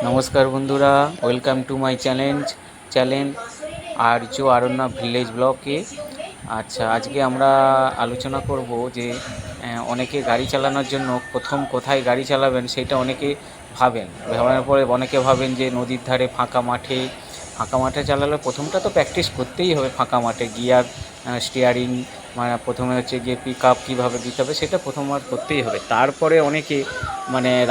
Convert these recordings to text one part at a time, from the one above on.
নমস্কার বন্ধুরা, welcome to my channel Arya Aranyak village ব্লকে। আচ্ছা, আজকে আমরা আলোচনা করব যে অনেকে গাড়ি চালানোর জন্য প্রথম কোথায় গাড়ি চালাবেন সেটা অনেকে ভাবার পরে অনেকে ভাবেন যে নদীর ধারে ফাঁকা মাঠে চালালে প্রথমটা তো প্র্যাকটিস করতেই হবে। ফাঁকা মাঠে গিয়ার, স্টিয়ারিং, মানে প্রথমে হচ্ছে গিয়ে পিক আপ কীভাবে দিতে হবে সেটা প্রথমবার করতেই হবে। তারপরে অনেকে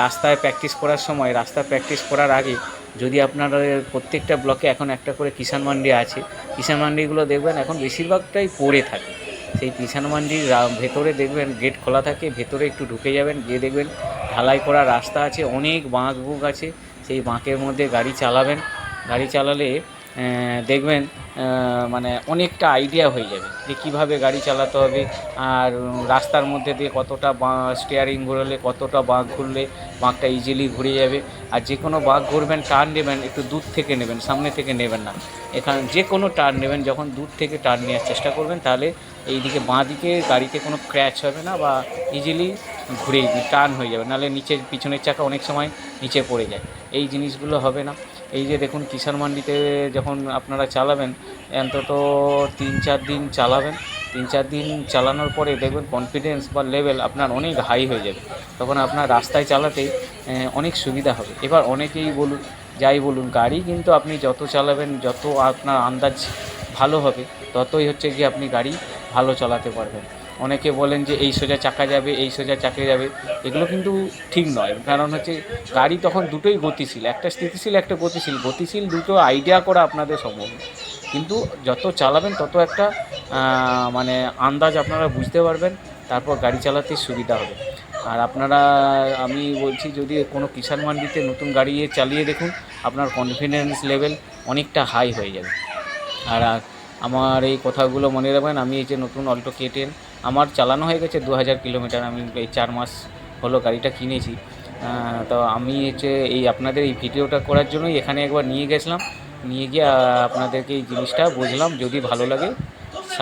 রাস্তায় প্র্যাকটিস করার আগে যদি আপনাদের প্রত্যেকটা ব্লকে এখন একটা করে কিষাণ মান্ডি আছে, কিষাণ মান্ডিগুলো দেখবেন এখন বেশিরভাগটাই পড়ে থাকে। সেই কিষাণ মান্ডির ভেতরে দেখবেন গেট খোলা থাকে, ভেতরে একটু ঢুকে যাবেন, গিয়ে দেখবেন ঢালাই করা রাস্তা আছে, অনেক বাঁক বুক আছে। সেই বাঁকের মধ্যে গাড়ি চালাবেন। গাড়ি চালালে দেখবেন অনেকটা আইডিয়া হয়ে যাবে যে কীভাবে গাড়ি চালাতে হবে। আর রাস্তার মধ্যে দিয়ে কতটা স্টিয়ারিং ঘোরালে, কতটা বাঁক ঘুরলে বাঁকটা ইজিলি ঘুরে যাবে। আর যে কোনো বাঁক ঘুরবেন, টার্ন নেবেন, একটু দূর থেকে নেবেন, সামনে থেকে নেবেন না। এখানে যে কোনো টার্ন নেবেন, যখন দূর থেকে টার্ন নেওয়ার চেষ্টা করবেন, তাহলে এই দিকে বাঁ দিকে গাড়িতে কোনো ক্র্যাচ হবে না বা ইজিলি ঘুরে টার্ন হয়ে যাবে। নাহলে পিছনের চাকা অনেক সময় নিচে পড়ে যায়, এই জিনিসগুলো হবে না। এই যে দেখুন, কিষাণ মান্ডিতে যখন আপনারা চালাবেন, অন্তত 3-4 দিন চালাবেন। 3-4 দিন চালানোর পরে দেখবেন কনফিডেন্স বা লেভেল আপনার অনেক হাই হয়ে যাবে। তখন আপনার রাস্তায় চালাতে অনেক সুবিধা হবে। এবার অনেকেই বলুন, গাড়ি কিন্তু আপনি যত চালাবেন, যত আপনার আন্দাজ ভালো হবে, ততই হচ্ছে গিয়ে আপনি গাড়ি ভালো চালাতে পারবেন। অনেকে বলেন যে এই সোজা চাকা যাবে, এই সোজা চাকা যাবে, এগুলো কিন্তু ঠিক নয়। কারণ হচ্ছে গাড়ি তখন দুটোই গতিশীল, একটা স্থিতিশীল, একটা গতিশীল দুটো আইডিয়া করা আপনাদের সম্ভব না। কিন্তু যত চালাবেন তত একটা আন্দাজ আপনারা বুঝতে পারবেন, তারপর গাড়ি চালাতে সুবিধা হবে। আর আমি বলছি, যদি কোনো কিষাণ মান্ডিতে নতুন গাড়ি চালিয়ে দেখুন, আপনার কনফিডেন্স লেভেল অনেকটা হাই হয়ে যাবে। আর আমার এই কথাগুলো মনে রাখবেন। আমি এই যে নতুন অল্টো K10 আমার চালানো হয়ে গেছে 2000 কিলোমিটার। আমি এই 4 মাস হলো গাড়িটা কিনেছি। তো আমি এই আপনাদের এই ভিডিওটা করার জন্যই এখানে একবার নিয়ে গেছিলাম। নিয়ে গিয়ে আপনাদেরকে এই জিনিসটা বুঝলাম। যদি ভালো লাগে